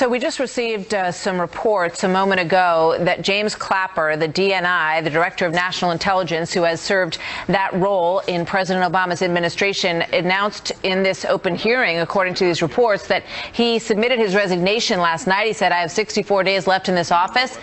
So we just received some reports a moment ago that James Clapper, the DNI, the Director of National Intelligence, who has served that role in President Obama's administration, announced in this open hearing, according to these reports, that he submitted his resignation last night. He said, "I have 64 days left in this office."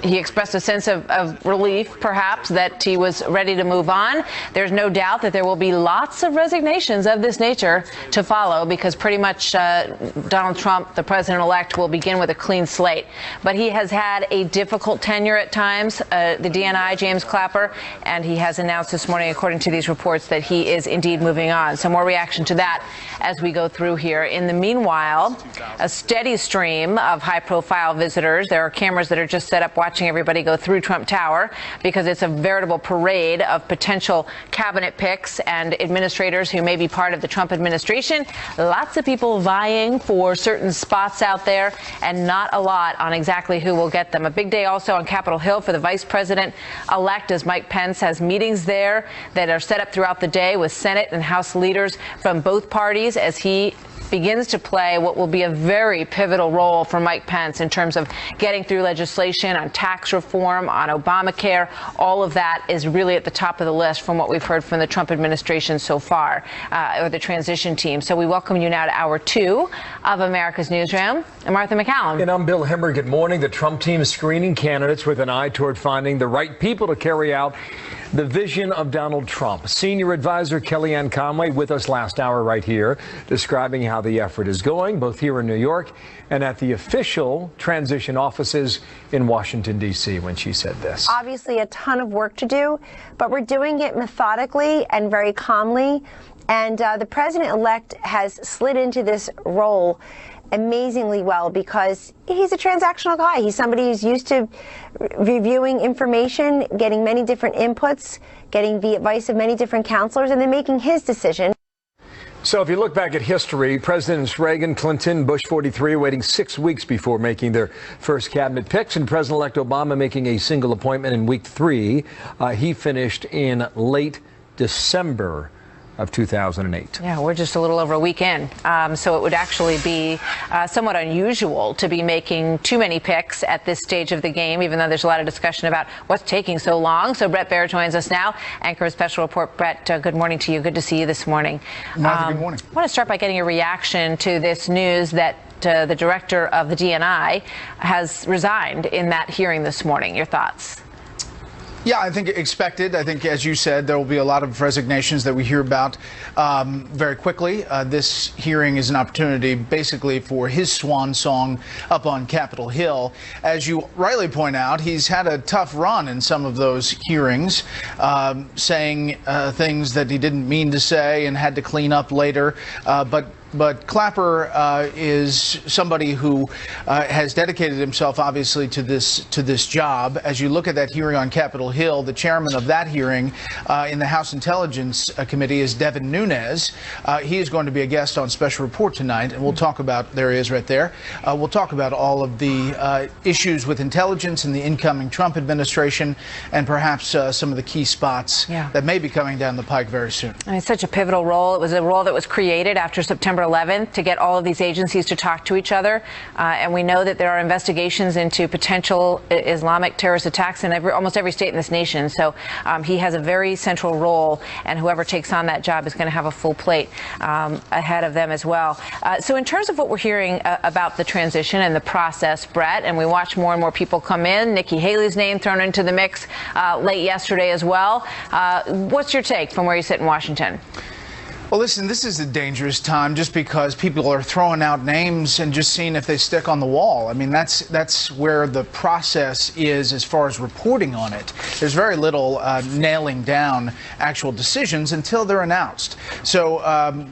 He expressed a sense of relief, perhaps, that he was ready to move on. There's no doubt that there will be lots of resignations of this nature to follow, because pretty much Donald Trump, the president-elect, will begin with a clean slate. But he has had a difficult tenure at times, the DNI, James Clapper, and he has announced this morning, according to these reports, that he is indeed moving on. So more reaction to that as we go through here. In the meanwhile, a steady stream of high-profile visitors. There are cameras that are just set up watching everybody go through Trump Tower, because it's a veritable parade of potential cabinet picks and administrators who may be part of the Trump administration. Lots of people vying for certain spots out there, and not a lot on exactly who will get them. A big day also on Capitol Hill for the vice president-elect, as Mike Pence has meetings there that are set up throughout the day with Senate and House leaders from both parties, as he begins to play what will be a very pivotal role for Mike Pence in terms of getting through legislation on tax reform, on Obamacare. All of that is really at the top of the list from what we've heard from the Trump administration so far, or the transition team. So we welcome you now to Hour 2 of America's Newsroom. I'm Martha McCallum. And I'm Bill Hemmer. Good morning. The Trump team is screening candidates with an eye toward finding the right people to carry out the vision of Donald Trump. Senior advisor Kellyanne Conway with us last hour right here, describing how the effort is going, both here in New York and at the official transition offices in Washington, D.C., when she said this. Obviously a ton of work to do, but we're doing it methodically and very calmly. And the president-elect has slid into this role amazingly well, because he's a transactional guy. He's somebody who's used to reviewing information, getting many different inputs, getting the advice of many different counselors, and then making his decision. So if you look back at history, Presidents Reagan, Clinton, Bush 43 waiting 6 weeks before making their first cabinet picks, and President-elect Obama making a single appointment in week 3. He finished in late December of 2008. Yeah, we're just a little over a week in. So it would actually be somewhat unusual to be making too many picks at this stage of the game, even though there's a lot of discussion about what's taking so long. So Bret Baier joins us now, anchor of Special Report. Bret, good morning to you. Good to see you this morning. Martha, good morning. I want to start by getting a reaction to this news that the director of the DNI has resigned in that hearing this morning. Your thoughts? Yeah, I think expected. I think, as you said, there will be a lot of resignations that we hear about very quickly. This hearing is an opportunity basically for his swan song up on Capitol Hill. As you rightly point out, he's had a tough run in some of those hearings, saying things that he didn't mean to say and had to clean up later. But Clapper is somebody who has dedicated himself, obviously, to this job. As you look at that hearing on Capitol Hill, the chairman of that hearing in the House Intelligence Committee is Devin Nunes. He is going to be a guest on Special Report tonight, and we'll talk about, there he is right there, we'll talk about all of the issues with intelligence in the incoming Trump administration, and perhaps some of the key spots that may be coming down the pike very soon. I mean, it's such a pivotal role. It was a role that was created after September 11th to get all of these agencies to talk to each other. And we know that there are investigations into potential Islamic terrorist attacks in almost every state in this nation. So he has a very central role, and whoever takes on that job is going to have a full plate ahead of them as well. So in terms of what we're hearing about the transition and the process, Bret, and we watch more and more people come in, Nikki Haley's name thrown into the mix late yesterday as well. What's your take from where you sit in Washington? Well, listen, this is a dangerous time just because people are throwing out names and just seeing if they stick on the wall. I mean, that's where the process is as far as reporting on it. There's very little nailing down actual decisions until they're announced. So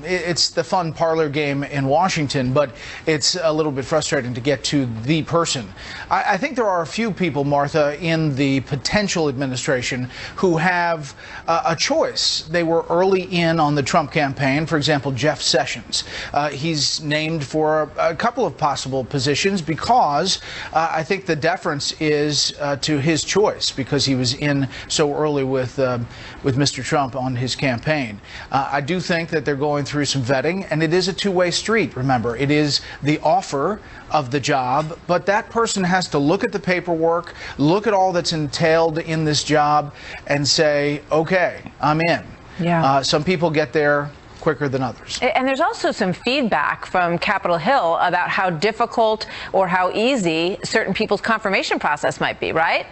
it's the fun parlor game in Washington, but it's a little bit frustrating to get to the person. I think there are a few people, Martha, in the potential administration who have a choice. They were early in on the Trump campaign. campaign. For example, Jeff Sessions. He's named for a couple of possible positions because I think the deference is to his choice, because he was in so early with Mr. Trump on his campaign. I do think that they're going through some vetting, and it is a two-way street. Remember, it is the offer of the job, but that person has to look at the paperwork, look at all that's entailed in this job, and say, okay, I'm in. Yeah. Some people get there quicker than others. And there's also some feedback from Capitol Hill about how difficult or how easy certain people's confirmation process might be, right?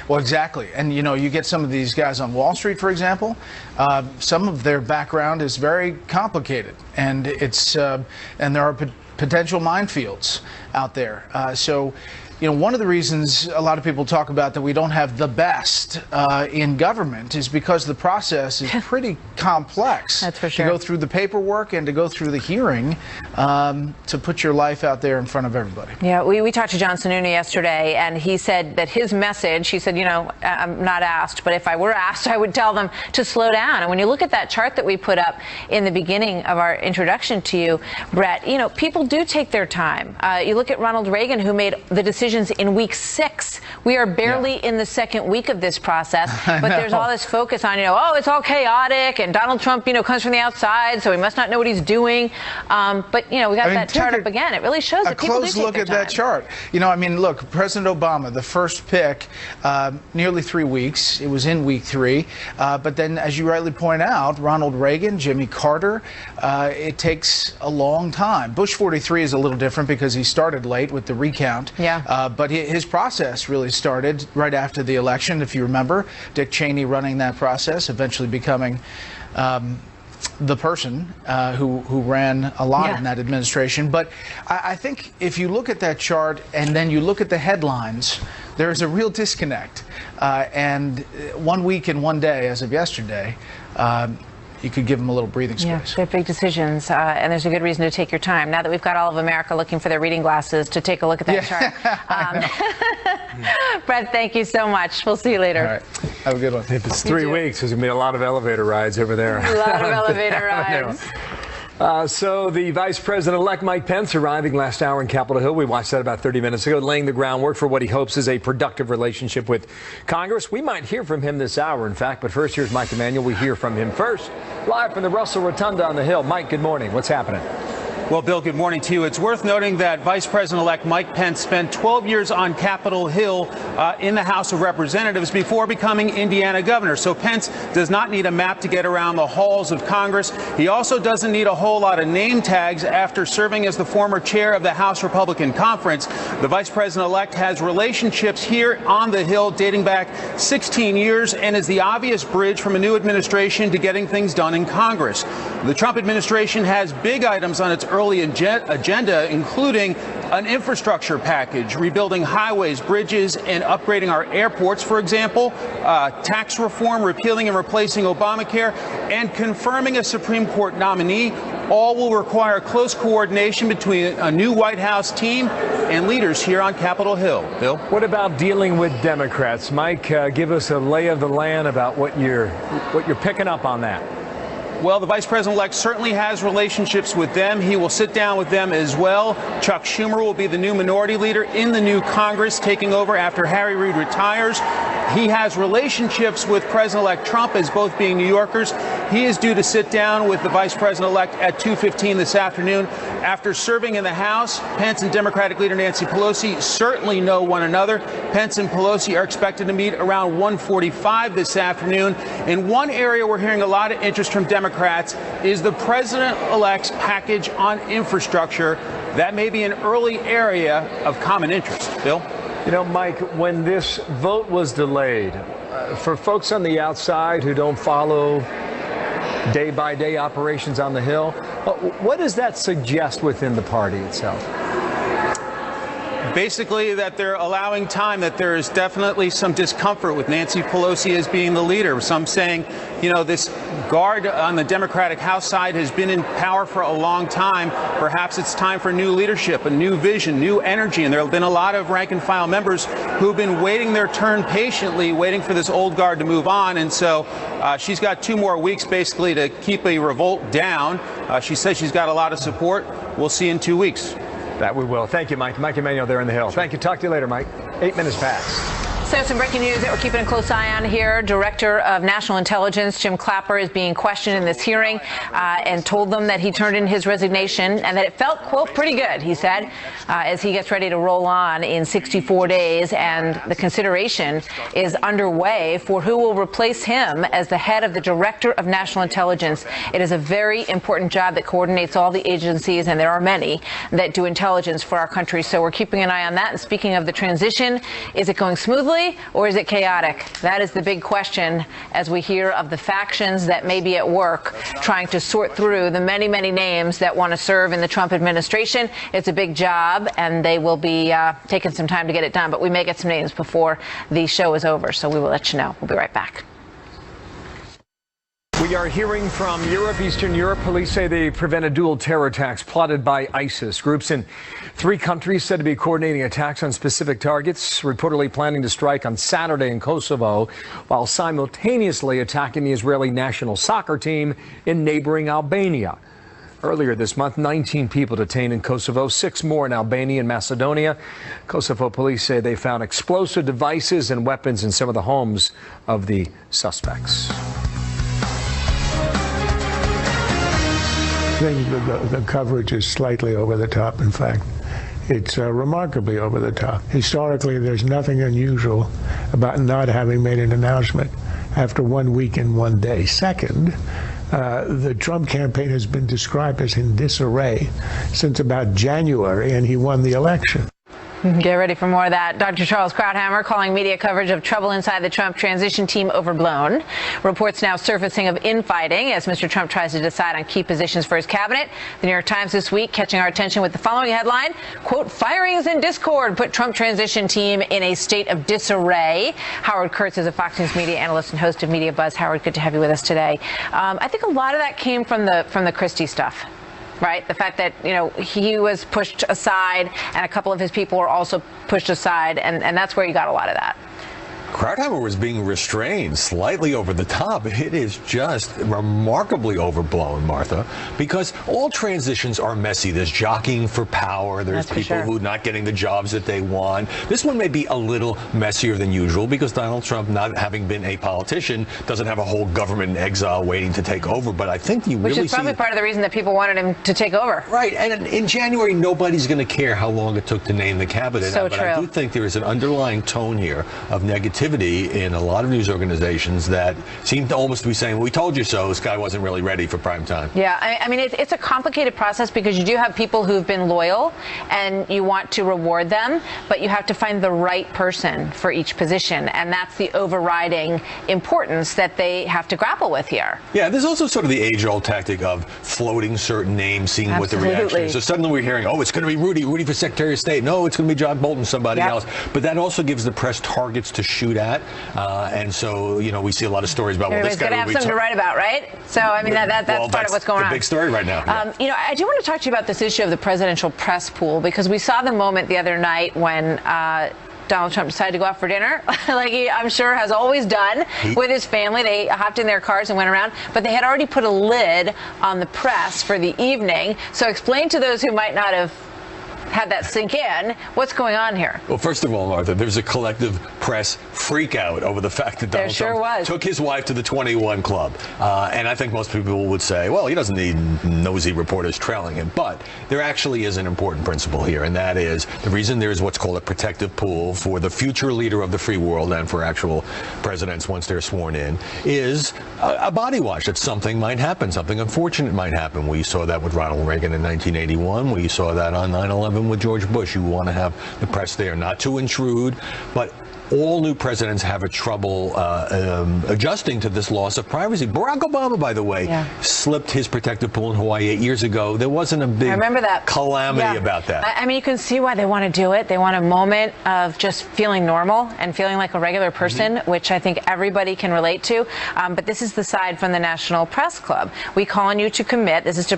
Well, exactly. And, you know, you get some of these guys on Wall Street, for example, some of their background is very complicated, and and there are potential minefields out there. So, you know, one of the reasons a lot of people talk about that we don't have the best in government is because the process is pretty complex. That's for sure. To go through the paperwork and to go through the hearing to put your life out there in front of everybody. Yeah, we talked to John Sununu yesterday, and he said that his message, he said, you know, I'm not asked, but if I were asked, I would tell them to slow down. And when you look at that chart that we put up in the beginning of our introduction to you, Brett, you know, people do take their time. You look at Ronald Reagan, who made the decisions in week 6. We are barely in the second week of this process, but there's all this focus on, you know, oh, it's all chaotic, and Donald Trump, you know, comes from the outside, so he must not know what he's doing. But, you know, we got that chart up again. It really shows that people do take their time. A close look at that chart. You know, I mean, look, President Obama, the first pick, nearly 3 weeks. It was in week 3. But then, as you rightly point out, Ronald Reagan, Jimmy Carter, it takes a long time. Bush 43 is a little different because he started late with the recount. Yeah. But his process really started right after the election, if you remember. Dick Cheney running that process, eventually becoming the person who ran a lot in that administration. But I think if you look at that chart and then you look at the headlines, there is a real disconnect. And 1 week and 1 day, as of yesterday, you could give them a little breathing space. Yeah, they're big decisions, and there's a good reason to take your time. Now that we've got all of America looking for their reading glasses to take a look at that chart. Brett, thank you so much. We'll see you later. All right. Have a good one. If it's 3 weeks, there's going to be a lot of elevator rides over there. A lot of elevator rides. So the Vice President-elect Mike Pence arriving last hour in Capitol Hill. We watched that about 30 minutes ago, laying the groundwork for what he hopes is a productive relationship with Congress. We might hear from him this hour, in fact. But first, here's Mike Emanuel. We hear from him first, live from the Russell Rotunda on the Hill. Mike, good morning. What's happening? Well, Bill, good morning to you. It's worth noting that Vice President-elect Mike Pence spent 12 years on Capitol Hill in the House of Representatives before becoming Indiana governor. So Pence does not need a map to get around the halls of Congress. He also doesn't need a whole lot of name tags after serving as the former chair of the House Republican Conference. The Vice President-elect has relationships here on the Hill dating back 16 years and is the obvious bridge from a new administration to getting things done in Congress. The Trump administration has big items on its early agenda, including an infrastructure package, rebuilding highways, bridges, and upgrading our airports, for example, tax reform, repealing and replacing Obamacare, and confirming a Supreme Court nominee. All will require close coordination between a new White House team and leaders here on Capitol Hill. Bill? What about dealing with Democrats? Mike, give us a lay of the land about what you're picking up on that. Well, the Vice President-elect certainly has relationships with them. He will sit down with them as well. Chuck Schumer will be the new minority leader in the new Congress, taking over after Harry Reid retires. He has relationships with President-elect Trump as both being New Yorkers. He is due to sit down with the Vice President-elect at 2:15 this afternoon. After serving in the House, Pence and Democratic leader Nancy Pelosi certainly know one another. Pence and Pelosi are expected to meet around 1:45 this afternoon. In one area we're hearing a lot of interest from Democrats is the President-elect's package on infrastructure. That may be an early area of common interest. Bill? You know, Mike, when this vote was delayed, for folks on the outside who don't follow day-by-day operations on the Hill, what does that suggest within the party itself? basically that they're allowing time, that there is definitely some discomfort with Nancy Pelosi as being the leader. Some saying, you know, this guard on the Democratic House side has been in power for a long time. Perhaps it's time for new leadership, a new vision, new energy. And there have been a lot of rank and file members who've been waiting their turn patiently, waiting for this old guard to move on. And so she's got 2 more weeks basically to keep a revolt down. She says she's got a lot of support. We'll see in 2 weeks. That we will. Thank you, Mike. Mike Emanuel there in the Hill. Thank you. Talk to you later, Mike. 8 minutes past. So some breaking news that we're keeping a close eye on here. Director of National Intelligence Jim Clapper is being questioned in this hearing and told them that he turned in his resignation and that it felt, quote, pretty good, he said, as he gets ready to roll on in 64 days. And the consideration is underway for who will replace him as the head of the Director of National Intelligence. It is a very important job that coordinates all the agencies, and there are many that do intelligence for our country. So we're keeping an eye on that. And speaking of the transition, is it going smoothly? Or is it chaotic? That is the big question as we hear of the factions that may be at work trying to sort through the many, many names that want to serve in the Trump administration. It's a big job, and they will be taking some time to get it done. But we may get some names before the show is over, so we will let you know. We'll be right back. We are hearing from Europe, Eastern Europe. Police say they prevented dual terror attacks plotted by ISIS. Groups in 3 countries said to be coordinating attacks on specific targets, reportedly planning to strike on Saturday in Kosovo, while simultaneously attacking the Israeli national soccer team in neighboring Albania. Earlier this month, 19 people detained in Kosovo, 6 more in Albania and Macedonia. Kosovo police say they found explosive devices and weapons in some of the homes of the suspects. I think the coverage is slightly over the top. In fact, it's remarkably over the top. Historically, there's nothing unusual about not having made an announcement after 1 week and 1 day. Second, the Trump campaign has been described as in disarray since about January, and he won the election. Get ready for more of that. Dr. Charles Krauthammer calling media coverage of trouble inside the Trump transition team overblown. Reports now surfacing of infighting as Mr. Trump tries to decide on key positions for his cabinet. The New York Times this week catching our attention with the following headline, quote, firings and discord put Trump transition team in a state of disarray. Howard Kurtz is a Fox News media analyst and host of Media Buzz. Howard, good to have you with us today. I think a lot of that came from the Christie stuff. Right? The fact that, you know, he was pushed aside and a couple of his people were also pushed aside. And that's where you got a lot of that. Krauthammer was being restrained slightly over the top. It is just remarkably overblown, Martha, because all transitions are messy. There's jockeying for power. There's people who are not getting the jobs that they want. This one may be a little messier than usual because Donald Trump, not having been a politician, doesn't have a whole government in exile waiting to take over. But I think you really see... Which is probably part of the reason that people wanted him to take over. Right. And in January, nobody's going to care how long it took to name the cabinet. So but true. I do think there is an underlying tone here of negativity in a lot of news organizations that seem to almost be saying, well, we told you so. This guy wasn't really ready for prime time. Yeah, I mean, it's a complicated process because you do have people who've been loyal and you want to reward them, but you have to find the right person for each position. And that's the overriding importance that they have to grapple with here. Yeah, there's also sort of the age-old tactic of floating certain names, seeing what the reaction is. So suddenly we're hearing, oh, it's going to be Rudy for Secretary of State. No, it's going to be John Bolton, somebody else. But that also gives the press targets to shoot at. And so, you know, we see a lot of stories about, well, this guy going to have something to write about, right? So, I mean, that's part of what's going on. The big story right now. Yeah. You know, I do want to talk to you about this issue of the presidential press pool, because we saw the moment the other night when Donald Trump decided to go out for dinner, like he, I'm sure, has always done with his family. They hopped in their cars and went around, but they had already put a lid on the press for the evening. So explain to those who might not have had that sink in, what's going on here? Well, first of all, Martha, there's a collective press freak out over the fact that Donald Trump took his wife to the 21 Club. And I think most people would say, well, he doesn't need nosy reporters trailing him. But there actually is an important principle here, and that is the reason there is what's called a protective pool for the future leader of the free world and for actual presidents once they're sworn in is a body watch, that something might happen, something unfortunate might happen. We saw that with Ronald Reagan in 1981. We saw that on 9/11 even with George Bush, you want to have the press there, not to intrude, but all new presidents have a trouble adjusting to this loss of privacy. Barack Obama, by the way, slipped his protective pool in Hawaii 8 years ago. There wasn't a big calamity about that. I mean, you can see why they want to do it. They want a moment of just feeling normal and feeling like a regular person, which I think everybody can relate to. But this is the side from the National Press Club. We call on you to commit, this is to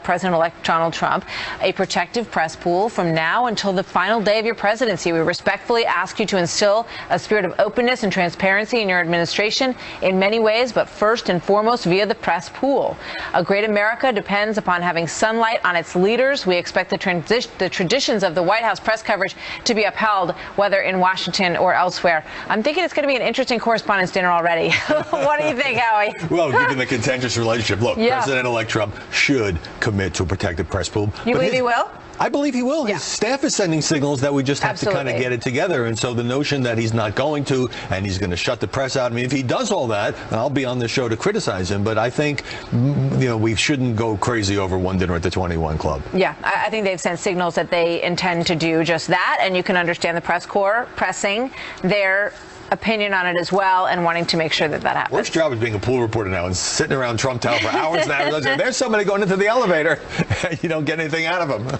President-elect Donald Trump, a protective press pool from now until the final day of your presidency. We respectfully ask you to instill a spirit of openness and transparency in your administration in many ways, but first and foremost via the press pool. A great America depends upon having sunlight on its leaders. We expect the traditions of the White House press coverage to be upheld, whether in Washington or elsewhere. I'm thinking it's going to be an interesting correspondence dinner already. What do you think, Howie? Well, given the contentious relationship, look, President-elect Trump should commit to a protective press pool. You believe he will? I believe he will. His staff is sending signals that we just have to kind of get it together. And so the notion that he's not going to and he's going to shut the press out, I mean, if he does all that, I'll be on the show to criticize him. But I think, we shouldn't go crazy over one dinner at the 21 Club. Yeah, I think they've sent signals that they intend to do just that. And you can understand the press corps pressing their opinion on it as well and wanting to make sure that that happens. Worst job is being a pool reporter now and sitting around Trump Tower for hours and hours. There's somebody going into the elevator and you don't get anything out of him.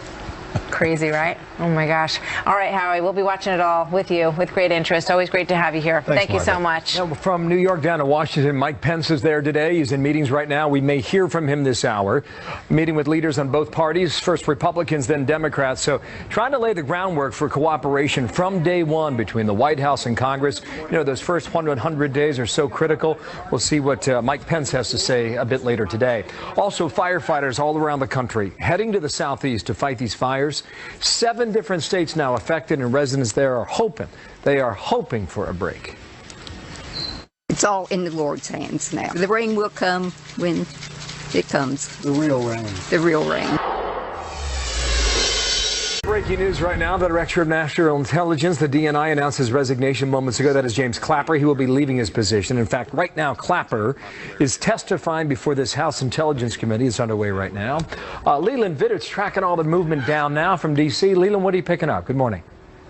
Crazy, right? Oh my gosh. All right, Howie, we'll be watching it all with you with great interest. Always great to have you here. Thanks, Thank you so much. Now, from New York down to Washington, Mike Pence is there today. He's in meetings right now. We may hear from him this hour. Meeting with leaders on both parties, first Republicans, then Democrats. So trying to lay the groundwork for cooperation from day one between the White House and Congress. Those first 100 days are so critical. We'll see what Mike Pence has to say a bit later today. Also, firefighters all around the country heading to the southeast to fight these fires. 7 different states now affected, and residents there are hoping for a break. It's all in the Lord's hands now. The rain will come when it comes. The real rain. The real rain. Breaking news right now. The Director of National Intelligence, the DNI, announced his resignation moments ago. That is James Clapper. He will be leaving his position. In fact, right now, Clapper is testifying before this House Intelligence Committee. It's underway right now. Leland Vitter's tracking all the movement down now from D.C. Leland, what are you picking up? Good morning.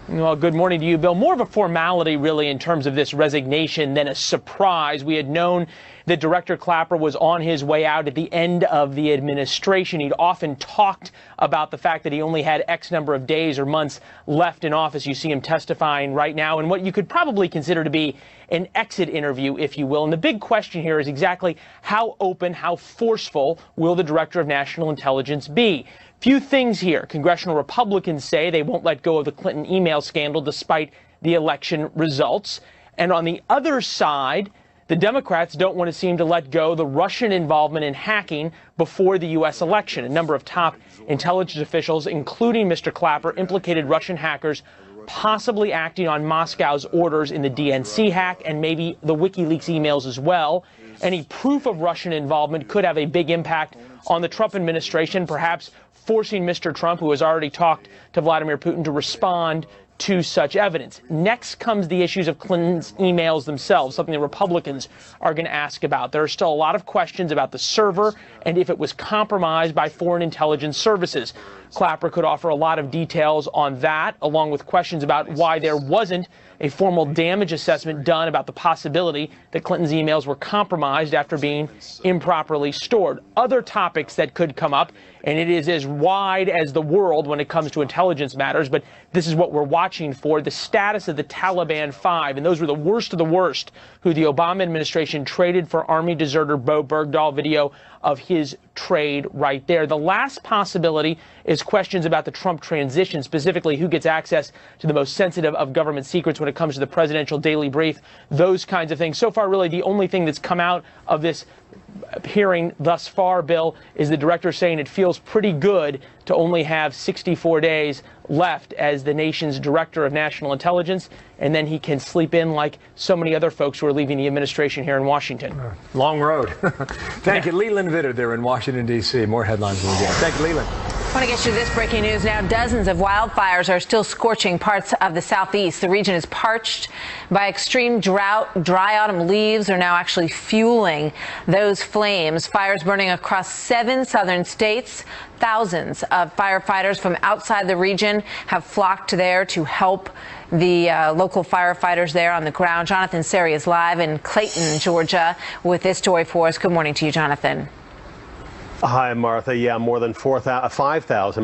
Well, good morning to you, Bill. More of a formality, really, in terms of this resignation than a surprise. We had known that Director Clapper was on his way out at the end of the administration. He'd often talked about the fact that he only had X number of days or months left in office. You see him testifying right now in what you could probably consider to be an exit interview, if you will. And the big question here is exactly how open, how forceful will the Director of National Intelligence be? Few things here. Congressional Republicans say they won't let go of the Clinton email scandal despite the election results. And on the other side, the Democrats don't want to seem to let go the Russian involvement in hacking before the U.S. election. A number of top intelligence officials, including Mr. Clapper, implicated Russian hackers possibly acting on Moscow's orders in the DNC hack and maybe the WikiLeaks emails as well. Any proof of Russian involvement could have a big impact on the Trump administration, perhaps forcing Mr. Trump, who has already talked to Vladimir Putin, to respond to such evidence. Next comes the issues of Clinton's emails themselves, something the Republicans are going to ask about. There are still a lot of questions about the server and if it was compromised by foreign intelligence services. Clapper could offer a lot of details on that, along with questions about why there wasn't a formal damage assessment done about the possibility that Clinton's emails were compromised after being improperly stored. Other topics that could come up, and it is as wide as the world when it comes to intelligence matters, but this is what we're watching for, the status of the Taliban 5, and those were the worst of the worst, who the Obama administration traded for Army deserter Bo Bergdahl. Video of his trade right there. The last possibility is questions about the Trump transition, specifically who gets access to the most sensitive of government secrets when it comes to the presidential daily brief, those kinds of things. So far, really, the only thing that's come out of this hearing thus far, Bill, is the director saying it feels pretty good to only have 64 days left as the nation's Director of National Intelligence, and then he can sleep in like so many other folks who are leaving the administration here in Washington. Long road. Thank you. Leland Vitter there in Washington, D.C. More headlines when we get. Thank you, Leland. I want to get you this breaking news now. Dozens of wildfires are still scorching parts of the southeast. The region is parched by extreme drought. Dry autumn leaves are now actually fueling those flames. Fires burning across 7 southern states. Thousands of firefighters from outside the region have flocked there to help the local firefighters there on the ground. Jonathan Seri is live in Clayton, Georgia, with this story for us. Good morning to you, Jonathan. Hi, Martha. Yeah, more than 5,000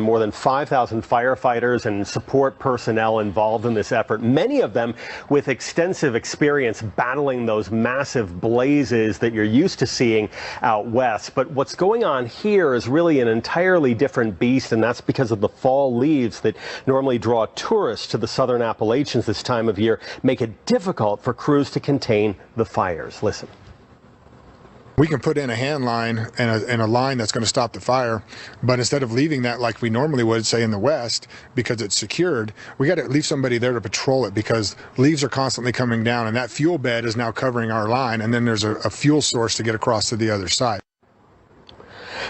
firefighters and support personnel involved in this effort, many of them with extensive experience battling those massive blazes that you're used to seeing out west. But what's going on here is really an entirely different beast, and that's because of the fall leaves that normally draw tourists to the southern Appalachians this time of year, make it difficult for crews to contain the fires. Listen. We can put in a hand line and a line that's going to stop the fire, but instead of leaving that like we normally would, say in the west, because it's secured, we got to leave somebody there to patrol it because leaves are constantly coming down, and that fuel bed is now covering our line, and then there's a fuel source to get across to the other side.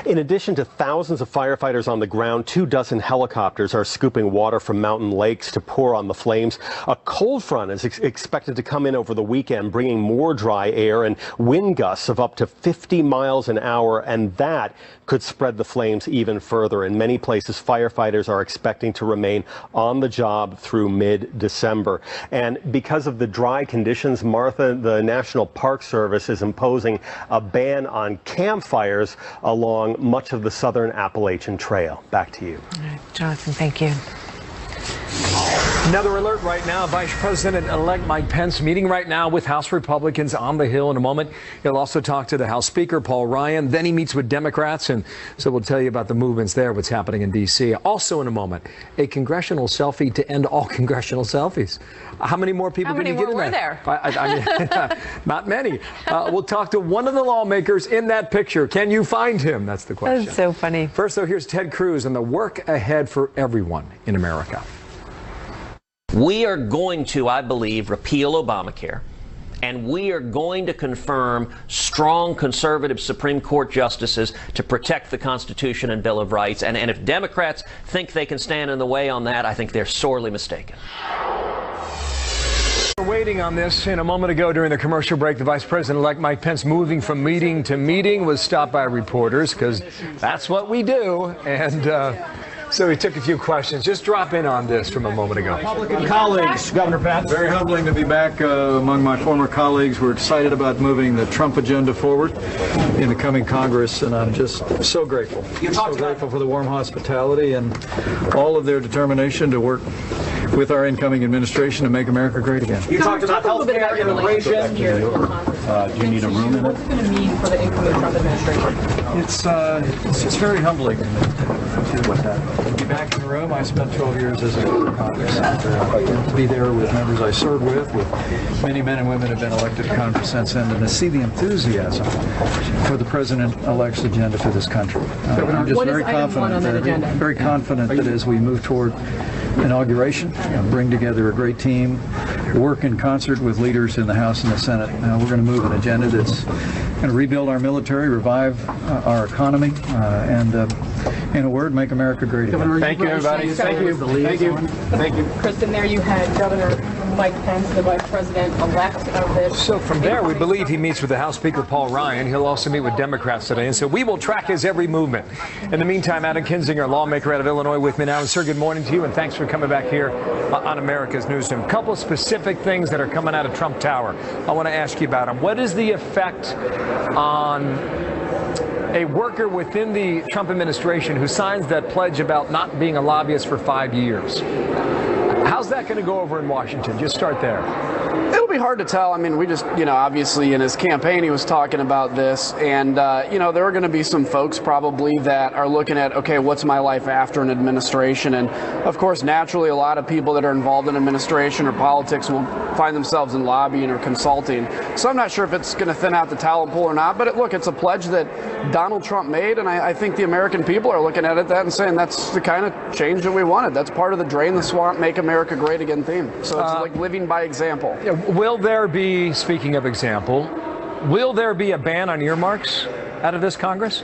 In addition to thousands of firefighters on the ground, 24 helicopters are scooping water from mountain lakes to pour on the flames. A cold front is expected to come in over the weekend, bringing more dry air and wind gusts of up to 50 miles an hour, and that could spread the flames even further. In many places, firefighters are expecting to remain on the job through mid-December. And because of the dry conditions, Martha, the National Park Service is imposing a ban on campfires along much of the southern Appalachian Trail. Back to you. All right, Jonathan, thank you. Another alert right now. Vice President-elect Mike Pence meeting right now with House Republicans on the Hill in a moment. He'll also talk to the House Speaker, Paul Ryan. Then he meets with Democrats, and so we'll tell you about the movements there, what's happening in D.C. Also in a moment, a congressional selfie to end all congressional selfies. How many more people can you get in there? I mean, not many. We'll talk to one of the lawmakers in that picture. Can you find him? That's the question. That's so funny. First, though, here's Ted Cruz and the work ahead for everyone in America. We are going to, I believe, repeal Obamacare, and we are going to confirm strong conservative Supreme Court justices to protect the Constitution and Bill of Rights. And if Democrats think they can stand in the way on that, I think they're sorely mistaken. We're waiting on this. In a moment ago during the commercial break, the Vice President-elect Mike Pence moving from meeting to meeting was stopped by reporters because that's what we do. And so he took a few questions. Just drop in on this from a moment ago. Republican colleagues, Governor Pence. Very humbling to be back among my former colleagues. We're excited about moving the Trump agenda forward in the coming Congress, and I'm just so grateful. So grateful for the warm hospitality and all of their determination to work with our incoming administration to make America great again. You talked about health care, immigration. Do you need a room in it? What's it going to mean for the incoming Trump administration? It's very humbling to be back in the room. I spent 12 years as a member of Congress. To be there with members I served with many men and women have been elected to Congress since then, and to see the enthusiasm for the President-elect's agenda for this country. I'm just very confident that as we move toward inauguration, bring together a great team, work in concert with leaders in the House and the Senate. We're going to move an agenda that's going to rebuild our military, revive our economy, and in a word, make America great again. Thank you, everybody. Thank you. Thank you. Thank you. Kristen, there you had Governor Mike Pence, the Vice President-elect of this. So from there, we believe he meets with the House Speaker, Paul Ryan. He'll also meet with Democrats today, and so we will track his every movement. In the meantime, Adam Kinzinger, lawmaker out of Illinois, with me now. And sir, good morning to you, and thanks for coming back here on America's Newsroom. A couple of specific things that are coming out of Trump Tower I want to ask you about them. What is the effect on a worker within the Trump administration who signs that pledge about not being a lobbyist for 5 years? How's that going to go over in Washington? Just start there. It'll be hard to tell. I mean, we just, obviously in his campaign, he was talking about this. And, there are going to be some folks probably that are looking at, okay, what's my life after an administration? And, of course, naturally, a lot of people that are involved in administration or politics will find themselves in lobbying or consulting. So I'm not sure if it's going to thin out the talent pool or not. But, look, it's a pledge that Donald Trump made. And I think the American people are looking at it and saying that's the kind of change that we wanted. That's part of the Drain the Swamp, Make America Great Again theme. So it's like living by example. Will there be, speaking of example, will there be a ban on earmarks out of this Congress?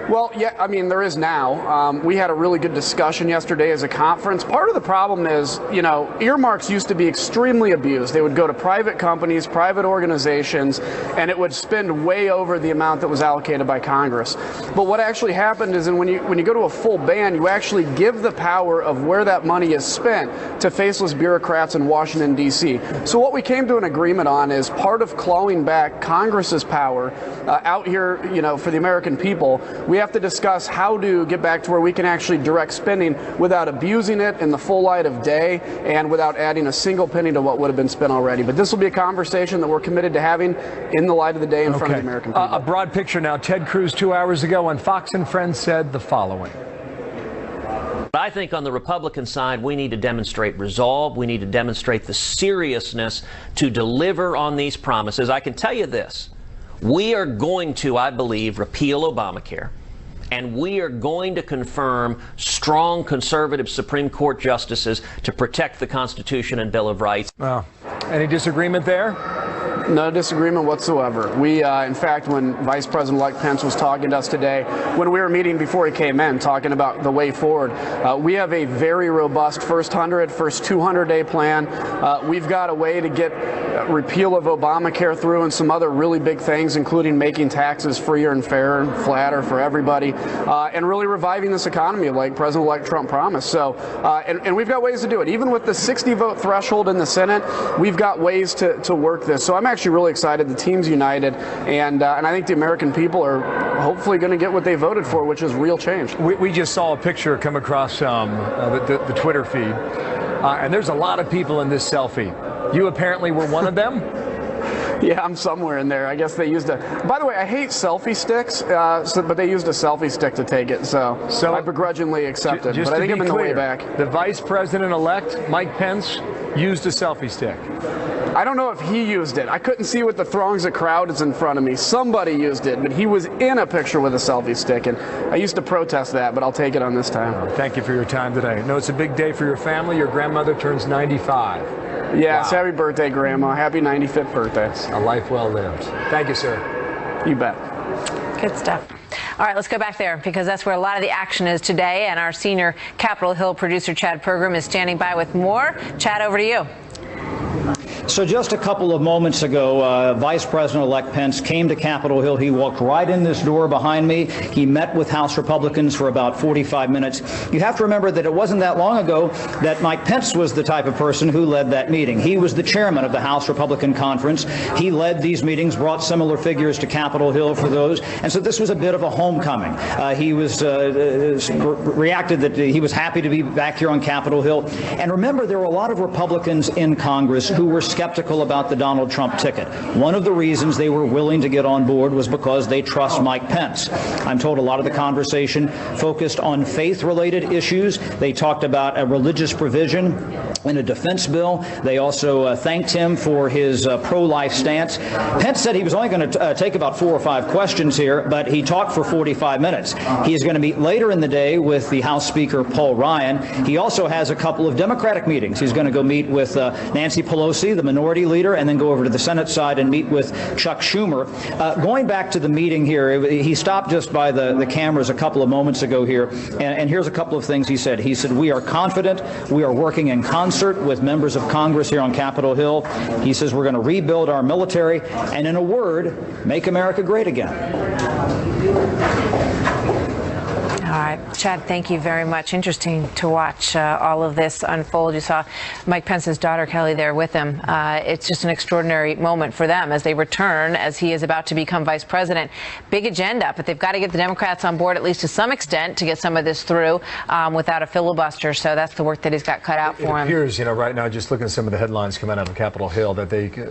Well, yeah, I mean, there is now. We had a really good discussion yesterday as a conference. Part of the problem is, you know, earmarks used to be extremely abused. They would go to private companies, private organizations, and it would spend way over the amount that was allocated by Congress. But what actually happened is, when you go to a full ban, you actually give the power of where that money is spent to faceless bureaucrats in Washington, D.C. So what we came to an agreement on is part of clawing back Congress's power out here, you know, for the American people. We have to discuss how to get back to where we can actually direct spending without abusing it in the full light of day and without adding a single penny to what would have been spent already. But this will be a conversation that we're committed to having in the light of the day in front of the American people. A broad picture now. Ted Cruz 2 hours ago on Fox and Friends said the following. I think on the Republican side, we need to demonstrate resolve. We need to demonstrate the seriousness to deliver on these promises. I can tell you this. We are going to, I believe, repeal Obamacare. And we are going to confirm strong conservative Supreme Court justices to protect the Constitution and Bill of Rights. Any disagreement there? No disagreement whatsoever. We, in fact, when Vice President-elect Pence was talking to us today, when we were meeting before he came in, talking about the way forward, we have a very robust first 100, first 200-day plan. We've got a way to get repeal of Obamacare through and some other really big things, including making taxes freer and fairer and flatter for everybody, and really reviving this economy like President-elect Trump promised. So, and we've got ways to do it. Even with the 60-vote threshold in the Senate, we've got ways to work this. So I'm actually really excited. The team's united, and I think the American people are hopefully going to get what they voted for, which is real change. We just saw a picture come across the Twitter feed, and there's a lot of people in this selfie. You apparently were one of them? Yeah, I'm somewhere in there. I guess they used a... By the way, I hate selfie sticks, but they used a selfie stick to take it, so I begrudgingly accepted. But I think I'm in the way back. The Vice President-elect, Mike Pence, used a selfie stick. I don't know if he used it. I couldn't see with the throngs of crowds in front of me. Somebody used it, but he was in a picture with a selfie stick, and I used to protest that, but I'll take it on this time. Thank you for your time today. No, it's a big day for your family. Your grandmother turns 95. Yes, happy birthday, Grandma. Happy 95th birthday. A life well lived. Thank you, sir. You bet. Good stuff. All right, let's go back there because that's where a lot of the action is today. And our senior Capitol Hill producer, Chad Pergram, is standing by with more. Chad, over to you. So just a couple of moments ago, Vice President-elect Pence came to Capitol Hill. He walked right in this door behind me. He met with House Republicans for about 45 minutes. You have to remember that it wasn't that long ago that Mike Pence was the type of person who led that meeting. He was the chairman of the House Republican Conference. He led these meetings, brought similar figures to Capitol Hill for those. And so this was a bit of a homecoming. He was reacted that he was happy to be back here on Capitol Hill. And remember, there were a lot of Republicans in Congress who were skeptical about the Donald Trump ticket. One of the reasons they were willing to get on board was because they trust Mike Pence. I'm told a lot of the conversation focused on faith-related issues. They talked about a religious provision in a defense bill. They also thanked him for his pro-life stance. Pence said he was only going to take about 4 or 5 questions here, but he talked for 45 minutes. He is going to meet later in the day with the House Speaker, Paul Ryan. He also has a couple of Democratic meetings. He's going to go meet with Nancy Pelosi, the minority leader, and then go over to the Senate side and meet with Chuck Schumer. Going back to the meeting here, he stopped just by the cameras a couple of moments ago here, and here's a couple of things he said. He said, "We are confident. We are working in concert with members of Congress here on Capitol Hill." He says, "We're going to rebuild our military, and in a word, make America great again." All right, Chad, thank you very much. Interesting to watch all of this unfold. You saw Mike Pence's daughter, Kelly, there with him. It's just an extraordinary moment for them as they return, as he is about to become vice president. Big agenda, but they've got to get the Democrats on board, at least to some extent, to get some of this through without a filibuster. So that's the work that he's got cut out for him. It appears, right now, just looking at some of the headlines coming out of Capitol Hill, that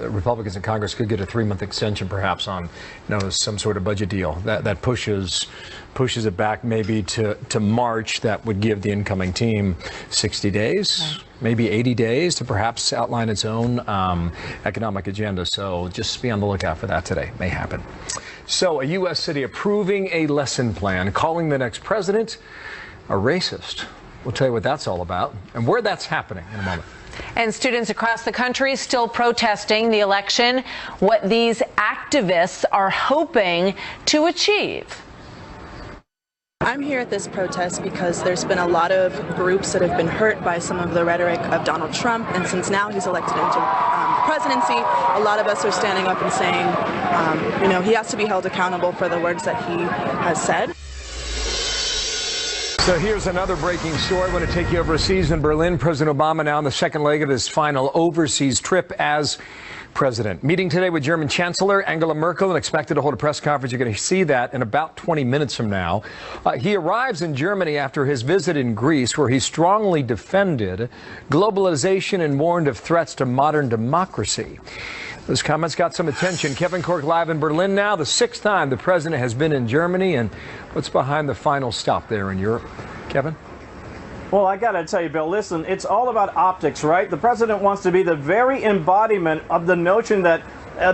Republicans in Congress could get a 3-month extension, perhaps, on some sort of budget deal that pushes it back maybe to March. That would give the incoming team 60 days, maybe 80 days to perhaps outline its own economic agenda. So just be on the lookout for that today. May happen. So a U.S. city approving a lesson plan, calling the next president a racist. We'll tell you what that's all about and where that's happening in a moment. And students across the country still protesting the election, what these activists are hoping to achieve. I'm here at this protest because there's been a lot of groups that have been hurt by some of the rhetoric of Donald Trump, and since now he's elected into presidency, a lot of us are standing up and saying, you know, he has to be held accountable for the words that he has said. So here's another breaking story. I want to take you overseas in Berlin. President Obama now on the second leg of his final overseas trip as president. Meeting today with German Chancellor Angela Merkel and expected to hold a press conference. You're going to see that in about 20 minutes from now. He arrives in Germany after his visit in Greece, where he strongly defended globalization and warned of threats to modern democracy. Those comments got some attention. Kevin Corke live in Berlin now, the sixth time the president has been in Germany. And what's behind the final stop there in Europe? Kevin? Well, I got to tell you, Bill, listen, it's all about optics, right? The president wants to be the very embodiment of the notion that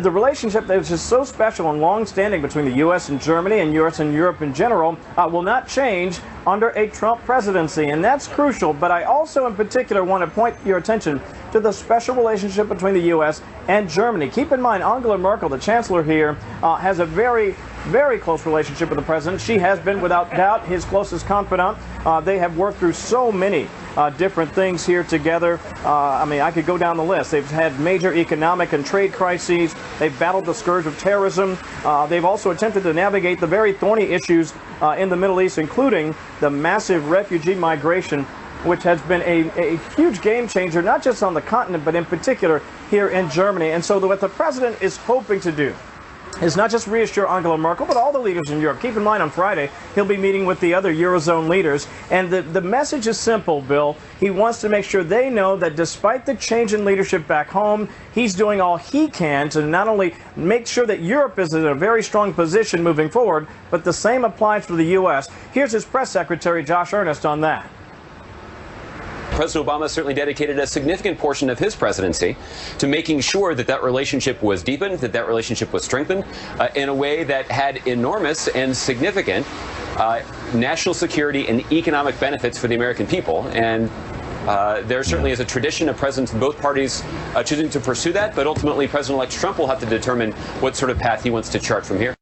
the relationship that is just so special and long-standing between the U.S. and Germany and U.S. and Europe in general will not change under a Trump presidency. And that's crucial. But I also, in particular, want to point your attention to the special relationship between the U.S. and Germany. Keep in mind, Angela Merkel, the chancellor here, has a very close relationship with the president. She has been, without doubt, his closest confidant. They have worked through so many different things here together. I mean, I could go down the list. They've had major economic and trade crises. They've battled the scourge of terrorism. They've also attempted to navigate the very thorny issues in the Middle East, including the massive refugee migration, which has been a huge game changer, not just on the continent, but in particular here in Germany. And so what the president is hoping to do is not just reassure Angela Merkel, but all the leaders in Europe. Keep in mind, on Friday, he'll be meeting with the other Eurozone leaders. And the message is simple, Bill. He wants to make sure they know that despite the change in leadership back home, he's doing all he can to not only make sure that Europe is in a very strong position moving forward, but the same applies for the U.S. Here's his press secretary, Josh Earnest, on that. President Obama certainly dedicated a significant portion of his presidency to making sure that that relationship was deepened, that that relationship was strengthened in a way that had enormous and significant national security and economic benefits for the American people. And there certainly is a tradition of presidents in both parties choosing to pursue that, but ultimately President-elect Trump will have to determine what sort of path he wants to chart from here.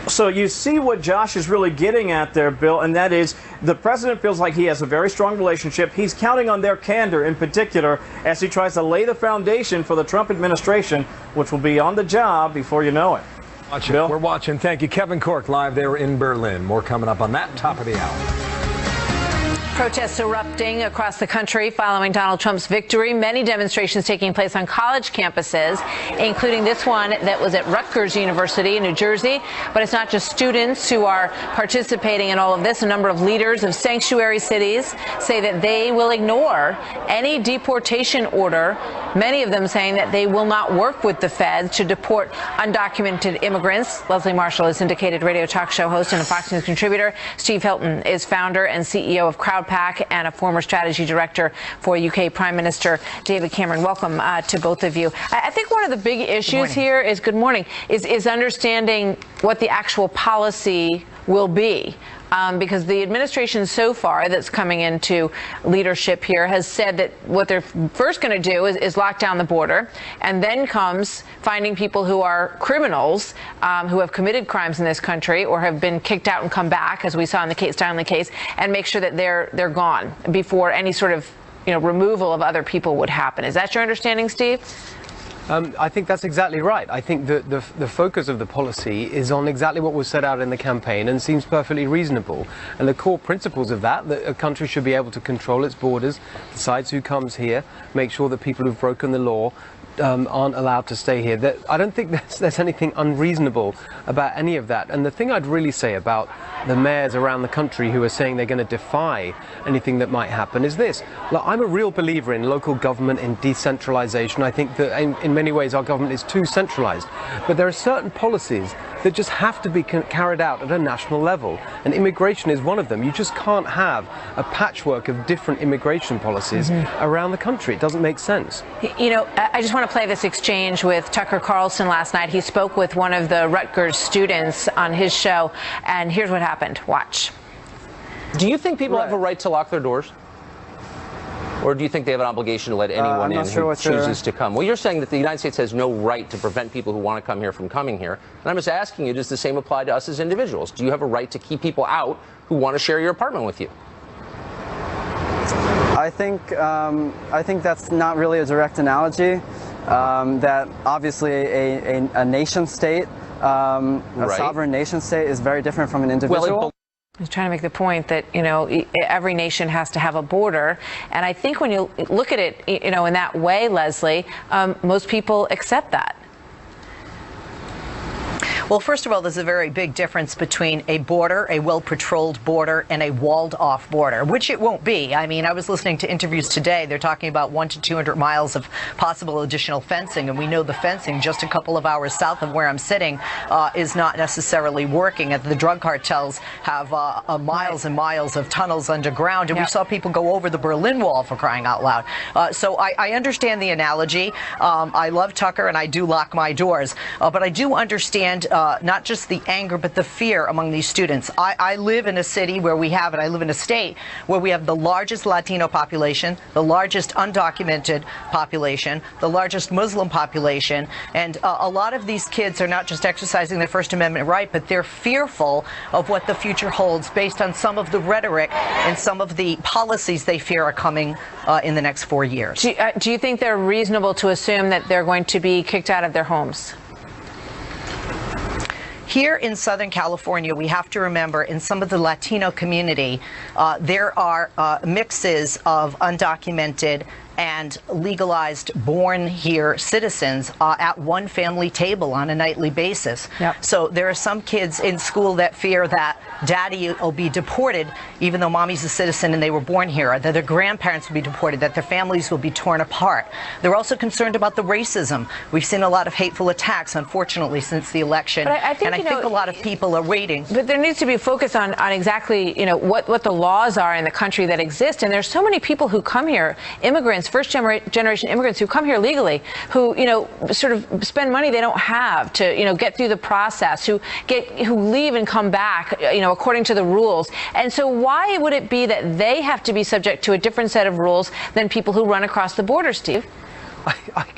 So you see what Josh is really getting at there, Bill, and that is the president feels like he has a very strong relationship. He's counting on their candor in particular as he tries to lay the foundation for the Trump administration, which will be on the job before you know it. We're watching. Thank you. Kevin Corke live there in Berlin. More coming up on that top of the hour. Protests erupting across the country following Donald Trump's victory. Many demonstrations taking place on college campuses, including this one that was at Rutgers University in New Jersey. But it's not just students who are participating in all of this. A number of leaders of sanctuary cities say that they will ignore any deportation order, many of them saying that they will not work with the feds to deport undocumented immigrants. Leslie Marshall is syndicated radio talk show host and a Fox News contributor. Steve Hilton is founder and CEO of CrowdPack and a former strategy director for UK Prime Minister David Cameron. Welcome to both of you. I think one of the big issues here is, good morning, is understanding what the actual policy will be. Because the administration so far that's coming into leadership here has said that what they're first going to do is lock down the border, and then comes finding people who are criminals, who have committed crimes in this country or have been kicked out and come back, as we saw in the Kate Steinle case, and make sure that they're gone before any sort of removal of other people would happen. Is that your understanding, Steve? I think that's exactly right. I think that the focus of the policy is on exactly what was set out in the campaign and seems perfectly reasonable. And the core principles of that a country should be able to control its borders, decides who comes here, make sure that people who've broken the law aren't allowed to stay here. I don't think there's anything unreasonable about any of that. And the thing I'd really say about the mayors around the country who are saying they're going to defy anything that might happen is this. Look, I'm a real believer in local government, in decentralization. I think that in many ways our government is too centralized. But there are certain policies that just have to be carried out at a national level. And immigration is one of them. You just can't have a patchwork of different immigration policies around the country. It doesn't make sense. I just want to play this exchange with Tucker Carlson last night. He spoke with one of the Rutgers students on his show, and here's what happened. Watch. Do you think people have a right to lock their doors? Or do you think they have an obligation to let anyone in who chooses to come? Well, you're saying that the United States has no right to prevent people who want to come here from coming here. And I'm just asking you, does the same apply to us as individuals? Do you have a right to keep people out who want to share your apartment with you? I think that's not really a direct analogy. That obviously a nation state, a sovereign nation state, is very different from an individual. I was trying to make the point that, you know, every nation has to have a border. And I think when you look at it, you know, in that way, Leslie, most people accept that. Well, first of all, there's a very big difference between a border, a well-patrolled border, and a walled-off border, which it won't be. I mean, I was listening to interviews today. They're talking about 100 to 200 miles of possible additional fencing, and we know the fencing just a couple of hours south of where I'm sitting is not necessarily working. The drug cartels have miles and miles of tunnels underground, and we saw people go over the Berlin Wall, for crying out loud. So I understand the analogy. I love Tucker, and I do lock my doors, but I do understand not just the anger, but the fear among these students. I live in a city where we have, and I live in a state where we have the largest Latino population, the largest undocumented population, the largest Muslim population, and a lot of these kids are not just exercising their First Amendment right, but they're fearful of what the future holds based on some of the rhetoric and some of the policies they fear are coming in the next 4 years. Do you think they're reasonable to assume that they're going to be kicked out of their homes? Here in Southern California, we have to remember in some of the Latino community, there are mixes of undocumented and legalized born here citizens at one family table on a nightly basis. So there are some kids in school that fear that daddy will be deported even though mommy's a citizen and they were born here, that their grandparents will be deported, that their families will be torn apart. They're also concerned about the racism. We've seen a lot of hateful attacks, unfortunately, since the election. But I think, and I think a lot of people are waiting. But there needs to be a focus on exactly, you know, what the laws are in the country that exist. And there's so many people who come here, immigrants, first-generation immigrants who come here legally, who, you know, sort of spend money they don't have to, you know, get through the process, who leave and come back, you know, according to the rules. And so why would it be that they have to be subject to a different set of rules than people who run across the border, Steve?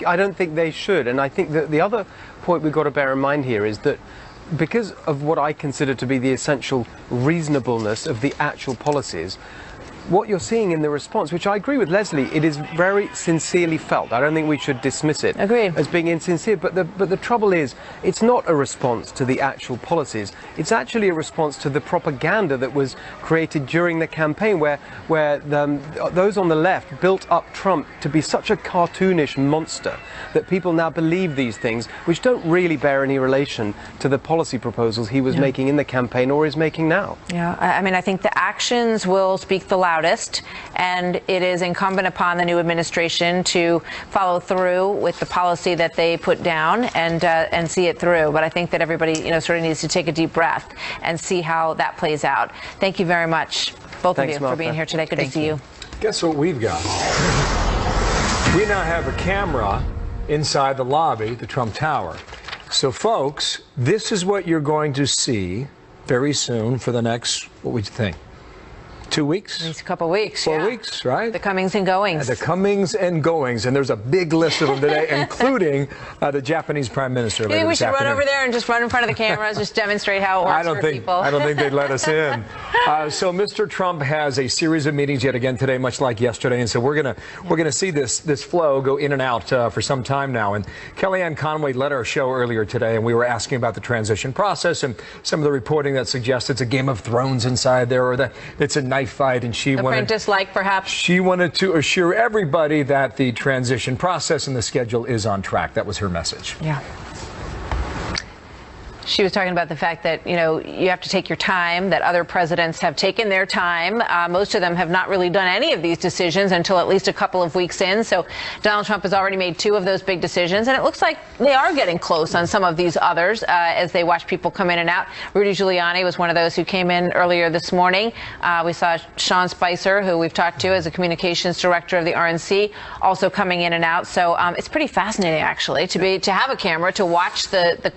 I don't think they should. And I think that the other point we've got to bear in mind here is that because of what I consider to be the essential reasonableness of the actual policies, what you're seeing in the response, which I agree with Leslie, it is very sincerely felt. I don't think we should dismiss it as being insincere. But the trouble is, it's not a response to the actual policies. It's actually a response to the propaganda that was created during the campaign, where those on the left built up Trump to be such a cartoonish monster that people now believe these things, which don't really bear any relation to the policy proposals he was making in the campaign or is making now. Yeah, I mean, I think the actions will speak the loudest, and it is incumbent upon the new administration to follow through with the policy that they put down and see it through. But I think that everybody, you know, sort of needs to take a deep breath and see how that plays out. Thank you very much, both of you, for being here today. Good to see you. Guess what we've got? We now have a camera inside the lobby, the Trump Tower. So, folks, this is what you're going to see very soon for the next, what would you think? 2 weeks? At least a couple of weeks. 4 weeks, right? The comings and goings. The comings and goings, and there's a big list of them today, including the Japanese Prime Minister. You think we should run over there and just run in front of the cameras, just demonstrate how it works for people? I don't think they'd let us in. So Mr. Trump has a series of meetings yet again today, much like yesterday, and so we're gonna see this flow go in and out for some time now. And Kellyanne Conway led our show earlier today, and we were asking about the transition process and some of the reporting that suggests it's a Game of Thrones inside there, or that it's a knife fight, and Apprentice-like, perhaps. She wanted to assure everybody that the transition process and the schedule is on track. That was her message. Yeah. She was talking about the fact that, you know, you have to take your time, that other presidents have taken their time. Most of them have not really done any of these decisions until at least a couple of weeks in. So Donald Trump has already made 2 of those big decisions. And it looks like they are getting close on some of these others as they watch people come in and out. Rudy Giuliani was one of those who came in earlier this morning. We saw Sean Spicer, who we've talked to as a communications director of the RNC, also coming in and out. So it's pretty fascinating, actually, to have a camera to watch the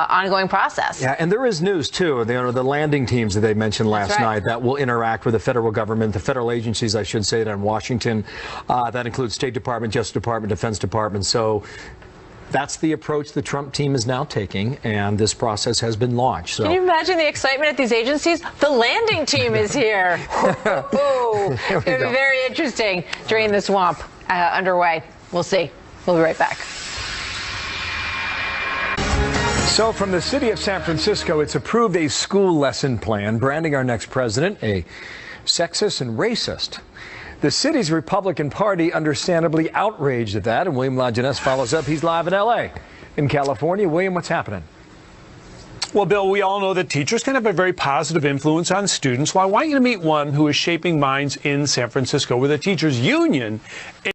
ongoing ongoing process. Yeah, and there is news, too. The landing teams that they mentioned last night that will interact with the federal government, the federal agencies, I should say, that in Washington. That includes State Department, Justice Department, Defense Department. So that's the approach the Trump team is now taking, and this process has been launched. So. Can you imagine the excitement at these agencies? The landing team is here. It's going to be very interesting during the swamp underway. We'll see. We'll be right back. So from the city of San Francisco, it's approved a school lesson plan branding our next president a sexist and racist. The city's Republican Party understandably outraged at that, and William Lajeunesse follows up. He's live in L.A. In California. William, what's happening? Well, Bill, we all know that teachers can have a very positive influence on students. Well, I want you to meet one who is shaping minds in San Francisco with a teachers union.